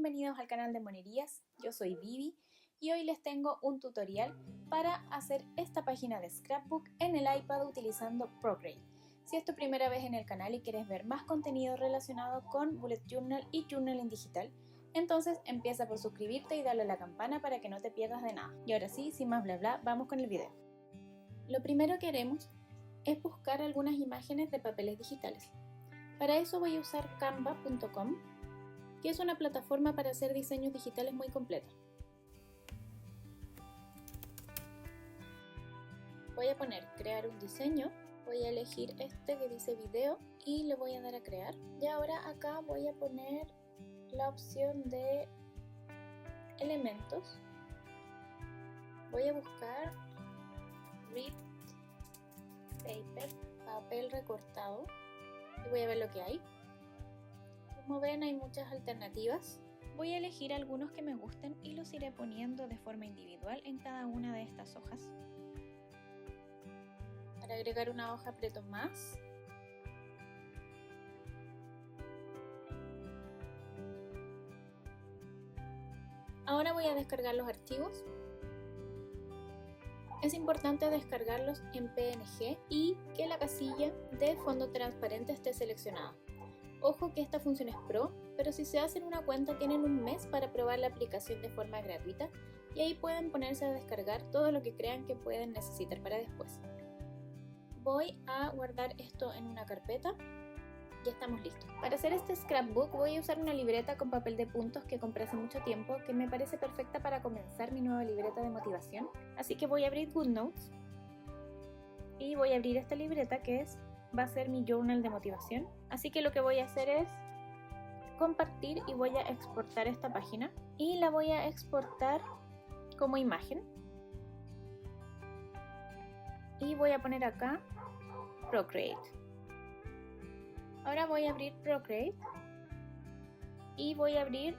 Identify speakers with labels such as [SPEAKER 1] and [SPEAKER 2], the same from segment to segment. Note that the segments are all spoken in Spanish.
[SPEAKER 1] bienvenidos al canal de Monerías. Yo soy Vivi y hoy les tengo un tutorial para hacer esta página de scrapbook en el iPad utilizando Procreate. Si es tu primera vez en el canal y quieres ver más contenido relacionado con Bullet Journal y Journaling digital, entonces empieza por suscribirte y darle a la campana para que no te pierdas de nada. Y ahora sí, sin más bla bla, vamos con el video. Lo primero que haremos es buscar algunas imágenes de papeles digitales. Para eso voy a usar canva.com, que es una plataforma para hacer diseños digitales muy completa. Voy a poner crear un diseño, voy a elegir este que dice video y le voy a dar a crear. Y ahora acá voy a poner la opción de elementos. Voy a buscar Read Paper, papel recortado, y voy a ver lo que hay. Como ven, hay muchas alternativas. Voy a elegir algunos que me gusten y los iré poniendo de forma individual en cada una de estas hojas. Para agregar una hoja aprieto más. Ahora voy a descargar los archivos. Es importante descargarlos en PNG y que la casilla de fondo transparente esté seleccionada. Ojo que esta función es pro, pero si se hacen una cuenta tienen un mes para probar la aplicación de forma gratuita y ahí pueden ponerse a descargar todo lo que crean que pueden necesitar para después. Voy a guardar esto en una carpeta. Ya estamos listos. Para hacer este scrapbook voy a usar una libreta con papel de puntos que compré hace mucho tiempo, que me parece perfecta para comenzar mi nueva libreta de motivación. Así que voy a abrir GoodNotes y voy a abrir esta libreta que va a ser mi journal de motivación. Así que lo que voy a hacer es compartir y voy a exportar esta página y la voy a exportar como imagen. Y voy a poner acá Procreate. Ahora voy a abrir Procreate y voy a abrir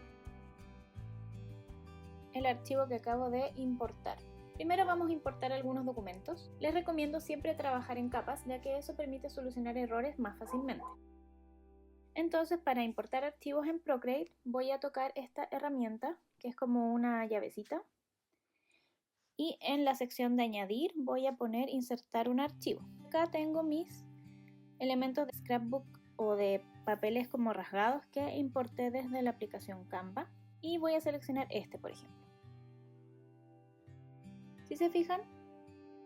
[SPEAKER 1] el archivo que acabo de importar. Primero vamos a importar algunos documentos. Les recomiendo siempre trabajar en capas, ya que eso permite solucionar errores más fácilmente. Entonces, para importar archivos en Procreate voy a tocar esta herramienta, que es como una llavecita. Y en la sección de añadir voy a poner insertar un archivo. Acá tengo mis elementos de scrapbook o de papeles como rasgados que importé desde la aplicación Canva. Y voy a seleccionar este, por ejemplo. Si se fijan,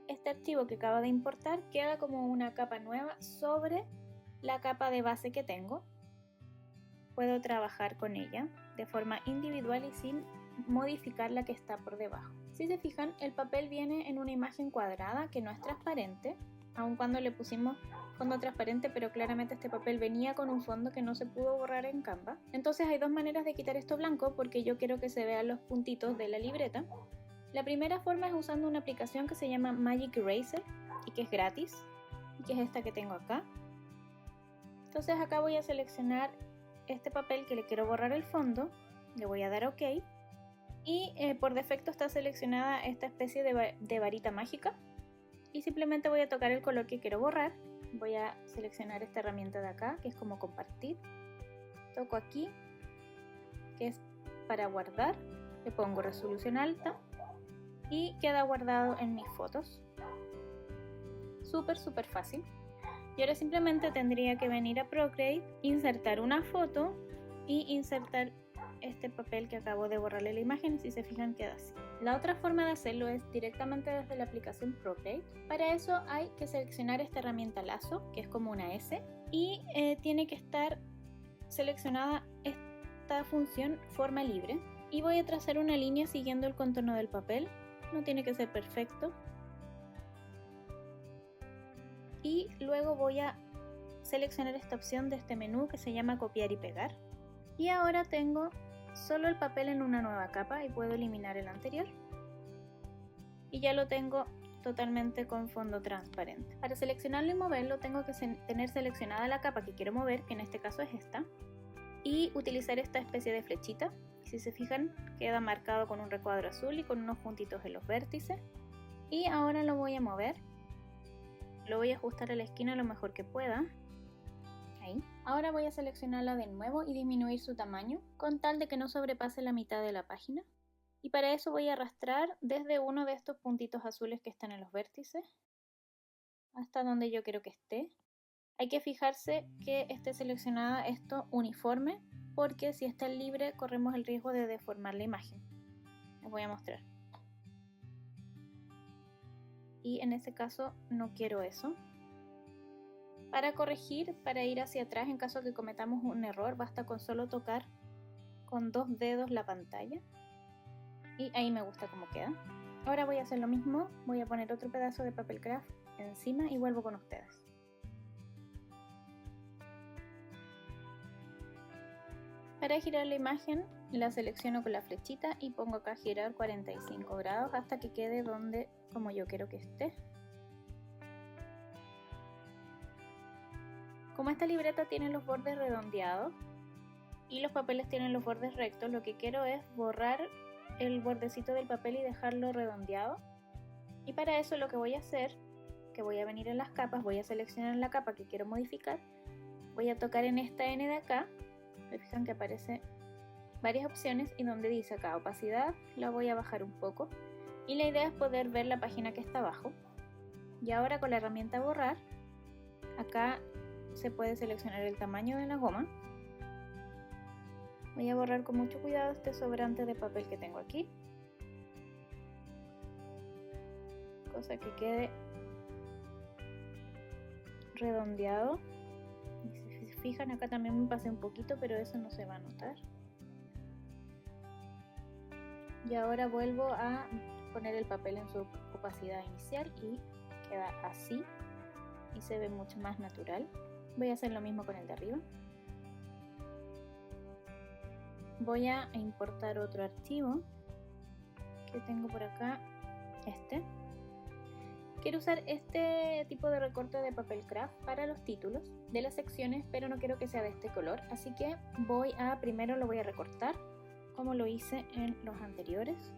[SPEAKER 1] este archivo que acabo de importar queda como una capa nueva sobre la capa de base que tengo. Puedo trabajar con ella de forma individual y sin modificar la que está por debajo. Si se fijan, el papel viene en una imagen cuadrada que no es transparente, aun cuando le pusimos fondo transparente, pero claramente este papel venía con un fondo que no se pudo borrar en Canva. Entonces hay dos maneras de quitar esto blanco porque yo quiero que se vean los puntitos de la libreta. La primera forma es usando una aplicación que se llama Magic Eraser y que es gratis, y que es esta que tengo acá. Entonces acá voy a seleccionar este papel que le quiero borrar el fondo, le voy a dar OK y por defecto está seleccionada esta especie de varita mágica y simplemente voy a tocar el color que quiero borrar. Voy a seleccionar esta herramienta de acá que es como compartir, toco aquí que es para guardar, le pongo resolución alta y queda guardado en mis fotos. Súper fácil. Y ahora simplemente tendría que venir a Procreate, insertar una foto y insertar este papel que acabo de borrarle la imagen y si se fijan queda así. La otra forma de hacerlo es directamente desde la aplicación Procreate. Para eso hay que seleccionar esta herramienta lazo, que es como una S, y tiene que estar seleccionada esta función forma libre. Y voy a trazar una línea siguiendo el contorno del papel, no tiene que ser perfecto. Y luego voy a seleccionar esta opción de este menú que se llama copiar y pegar. Y ahora tengo solo el papel en una nueva capa y puedo eliminar el anterior. Y ya lo tengo totalmente con fondo transparente. Para seleccionarlo y moverlo tengo que tener seleccionada la capa que quiero mover, que en este caso es esta. Y utilizar esta especie de flechita. Si se fijan, queda marcado con un recuadro azul y con unos puntitos en los vértices. Y ahora lo voy a mover. Lo voy a ajustar a la esquina lo mejor que pueda. Ahí. Ahora voy a seleccionarla de nuevo y disminuir su tamaño con tal de que no sobrepase la mitad de la página. Y para eso voy a arrastrar desde uno de estos puntitos azules que están en los vértices hasta donde yo quiero que esté. Hay que fijarse que esté seleccionada esto uniforme, porque si está libre corremos el riesgo de deformar la imagen. Les voy a mostrar. Y en este caso no quiero eso. Para corregir, para ir hacia atrás en caso de que cometamos un error, basta con solo tocar con 2 dedos la pantalla. Y ahí me gusta cómo queda. Ahora voy a hacer lo mismo, voy a poner otro pedazo de papel craft encima y vuelvo con ustedes. Para girar la imagen la selecciono con la flechita y pongo acá girar 45 grados hasta que quede donde como yo quiero que esté. Como esta libreta tiene los bordes redondeados y los papeles tienen los bordes rectos, lo que quiero es borrar el bordecito del papel y dejarlo redondeado. Y para eso lo que voy a hacer, que voy a venir en las capas, voy a seleccionar la capa que quiero modificar, voy a tocar en esta N de acá, me fijan que aparece varias opciones y donde dice acá opacidad la voy a bajar un poco y la idea es poder ver la página que está abajo. Y ahora con la herramienta borrar, acá se puede seleccionar el tamaño de la goma. Voy a borrar con mucho cuidado este sobrante de papel que tengo aquí, cosa que quede redondeado. Y si se fijan acá también me pasé un poquito, pero eso no se va a notar. Y ahora vuelvo a poner el papel en su opacidad inicial y queda así y se ve mucho más natural. Voy a hacer lo mismo con el de arriba. Voy a importar otro archivo que tengo por acá, este. Quiero usar este tipo de recorte de papel craft para los títulos de las secciones, pero no quiero que sea de este color, así que primero lo voy a recortar como lo hice en los anteriores.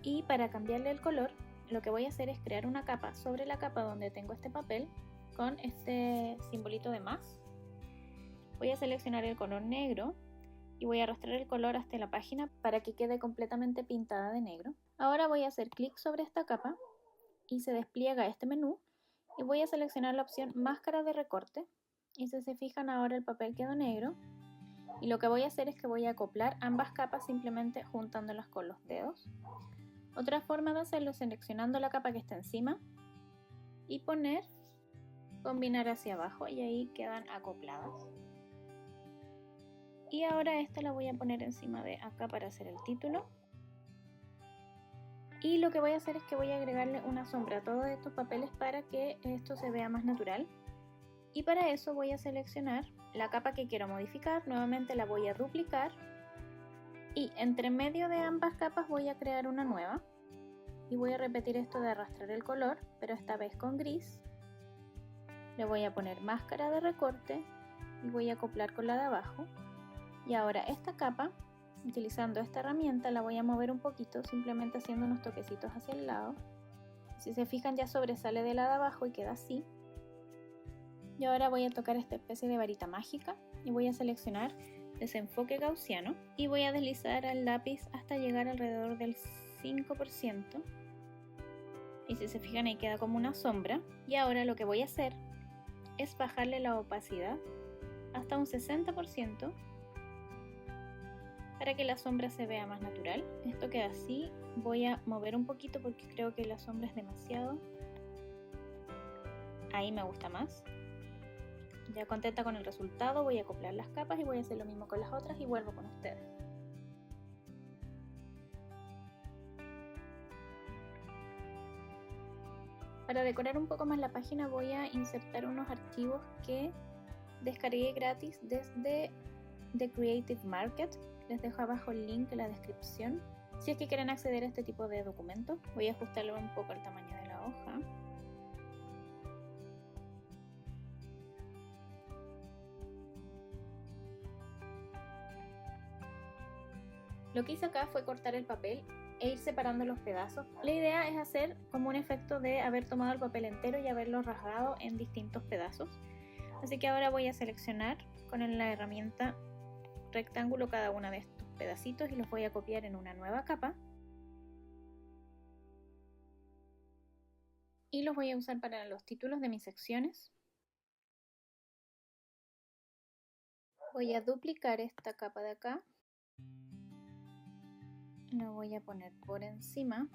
[SPEAKER 1] Y para cambiarle el color, lo que voy a hacer es crear una capa sobre la capa donde tengo este papel con este simbolito de más. Voy a seleccionar el color negro y voy a arrastrar el color hasta la página para que quede completamente pintada de negro. Ahora voy a hacer clic sobre esta capa y se despliega este menú y voy a seleccionar la opción máscara de recorte y si se fijan ahora el papel quedó negro y lo que voy a hacer es que voy a acoplar ambas capas simplemente juntándolas con los dedos. Otra forma de hacerlo es seleccionando la capa que está encima y combinar hacia abajo y ahí quedan acopladas. Y ahora esta la voy a poner encima de acá para hacer el título. Y lo que voy a hacer es que voy a agregarle una sombra a todos estos papeles para que esto se vea más natural. Y para eso voy a seleccionar la capa que quiero modificar, nuevamente la voy a duplicar. Y entre medio de ambas capas voy a crear una nueva. Y voy a repetir esto de arrastrar el color, pero esta vez con gris. Le voy a poner máscara de recorte y voy a acoplar con la de abajo. Y ahora esta capa, utilizando esta herramienta, la voy a mover un poquito, simplemente haciendo unos toquecitos hacia el lado. Si se fijan ya sobresale de la de abajo y queda así. Y ahora voy a tocar esta especie de varita mágica y voy a seleccionar desenfoque gaussiano y voy a deslizar al lápiz hasta llegar alrededor del 5%. Y si se fijan ahí queda como una sombra. Y ahora lo que voy a hacer es bajarle la opacidad hasta un 60%. Para que la sombra se vea más natural. Esto queda así. Voy a mover un poquito porque creo que la sombra es demasiado. Ahí me gusta más. Ya contenta con el resultado, voy a acoplar las capas y voy a hacer lo mismo con las otras y vuelvo con ustedes. Para decorar un poco más la página voy a insertar unos archivos que descargué gratis desde The Creative Market. Les dejo abajo el link en la descripción. Si es que quieren acceder a este tipo de documentos, voy a ajustarlo un poco al tamaño de la hoja. Lo que hice acá fue cortar el papel e ir separando los pedazos. La idea es hacer como un efecto de haber tomado el papel entero y haberlo rasgado en distintos pedazos. Así que ahora voy a seleccionar con la herramienta rectángulo cada uno de estos pedacitos y los voy a copiar en una nueva capa. Y los voy a usar para los títulos de mis secciones. Voy a duplicar esta capa de acá. La voy a poner por encima.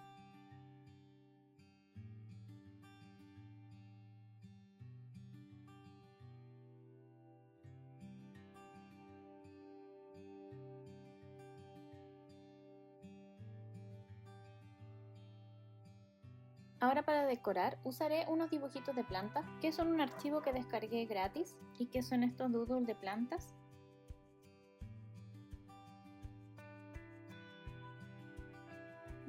[SPEAKER 1] Ahora para decorar usaré unos dibujitos de plantas que son un archivo que descargué gratis y que son estos doodles de plantas.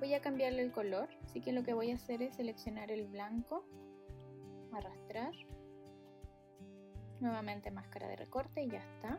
[SPEAKER 1] Voy a cambiarle el color, así que lo que voy a hacer es seleccionar el blanco, arrastrar, nuevamente máscara de recorte y ya está.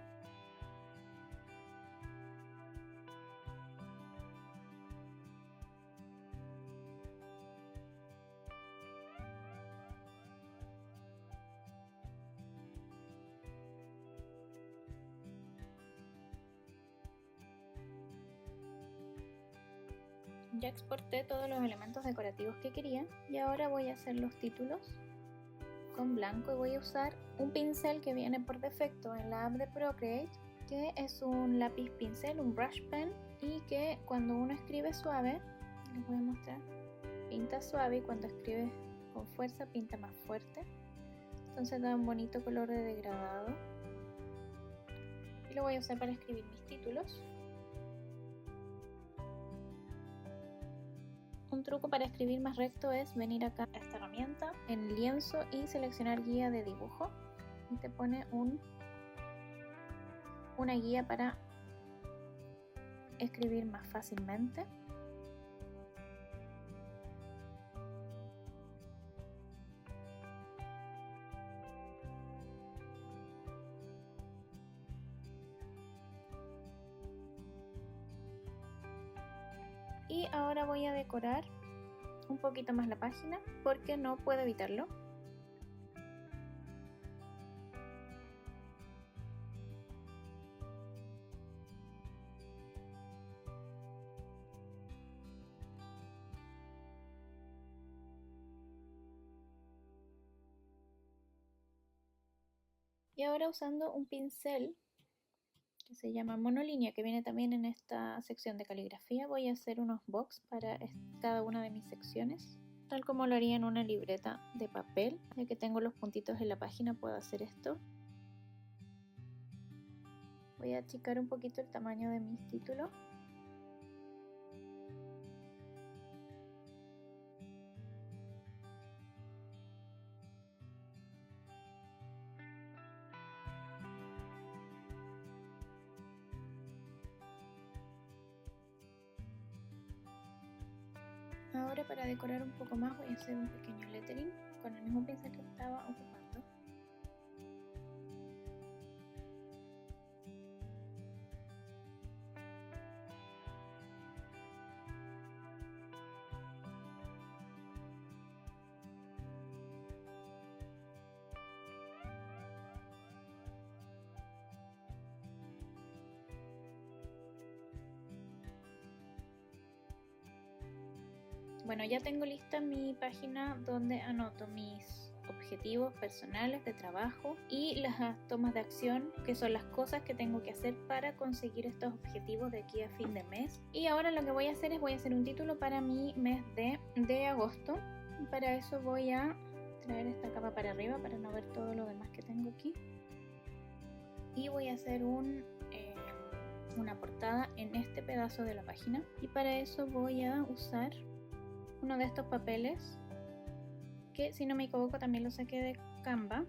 [SPEAKER 1] Ya exporté todos los elementos decorativos que quería y ahora voy a hacer los títulos con blanco y voy a usar un pincel que viene por defecto en la app de Procreate, que es un lápiz pincel, un brush pen, y que cuando uno escribe suave, les voy a mostrar, pinta suave y cuando escribe con fuerza pinta más fuerte. Entonces da un bonito color de degradado y lo voy a usar para escribir mis títulos. Un truco para escribir más recto es venir acá a esta herramienta en lienzo y seleccionar guía de dibujo y te pone una guía para escribir más fácilmente. Y ahora voy a decorar un poquito más la página porque no puedo evitarlo. Y ahora usando un pincel que se llama monolínea, que viene también en esta sección de caligrafía, voy a hacer unos box para cada una de mis secciones, tal como lo haría en una libreta de papel. Ya que tengo los puntitos en la página puedo hacer esto. Voy a achicar un poquito el tamaño de mis títulos. Ahora para decorar un poco más voy a hacer un pequeño lettering con el mismo pincel que estaba ocupando. Bueno, ya tengo lista mi página donde anoto mis objetivos personales de trabajo y las tomas de acción, que son las cosas que tengo que hacer para conseguir estos objetivos de aquí a fin de mes. Y ahora lo que voy a hacer es un título para mi mes de agosto. Y para eso voy a traer esta capa para arriba para no ver todo lo demás que tengo aquí. Y voy a hacer una portada en este pedazo de la página. Y para eso voy a usar uno de estos papeles que, si no me equivoco, también lo saqué de Canva.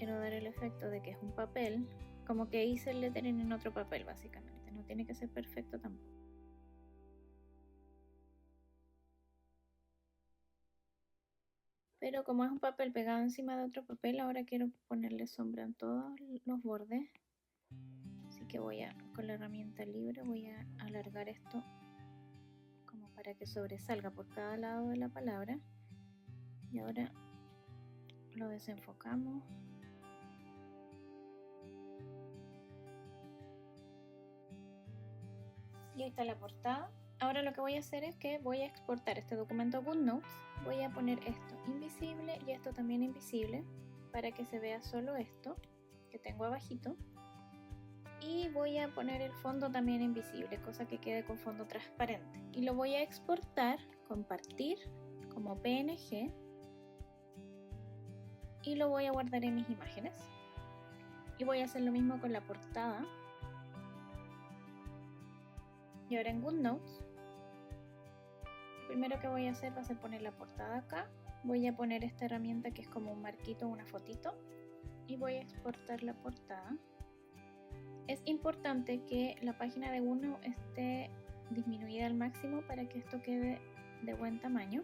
[SPEAKER 1] quiero dar el efecto de que es un papel, como que hice el lettering en otro papel básicamente, no tiene que ser perfecto tampoco. Pero como es un papel pegado encima de otro papel, ahora quiero ponerle sombra en todos los bordes. Así que con la herramienta libre voy a alargar esto como para que sobresalga por cada lado de la palabra. Y ahora lo desenfocamos. Y ahí está la portada. Ahora lo que voy a hacer es que voy a exportar este documento a GoodNotes. Voy a poner esto invisible y esto también invisible para que se vea solo esto que tengo abajito. Y voy a poner el fondo también invisible, cosa que quede con fondo transparente. Y lo voy a exportar, compartir como PNG. Y lo voy a guardar en mis imágenes. Y voy a hacer lo mismo con la portada. Y ahora en GoodNotes, lo primero que voy a hacer va a ser poner la portada acá. Voy a poner esta herramienta que es como un marquito, una fotito. Y voy a exportar la portada. Es importante que la página de GoodNotes esté disminuida al máximo para que esto quede de buen tamaño.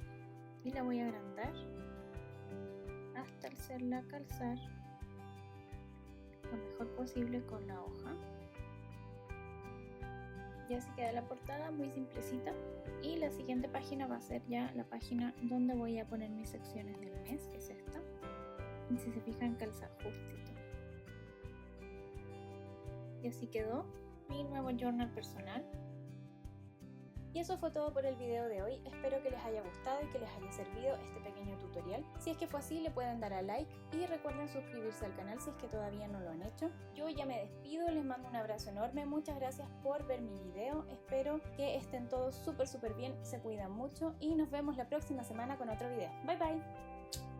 [SPEAKER 1] Y la voy a agrandar hasta hacerla calzar lo mejor posible con la hoja. Y así queda la portada, muy simplecita. Y la siguiente página va a ser ya la página donde voy a poner mis secciones del mes, que es esta. Y si se fijan, calza justito. Y así quedó mi nuevo journal personal. Y eso fue todo por el video de hoy. Espero que les haya gustado y que les haya servido este pequeño tutorial. Si es que fue así, le pueden dar a like y recuerden suscribirse al canal si es que todavía no lo han hecho. Yo ya me despido, les mando un abrazo enorme. Muchas gracias por ver mi video. Espero que estén todos súper bien, se cuidan mucho y nos vemos la próxima semana con otro video. Bye bye.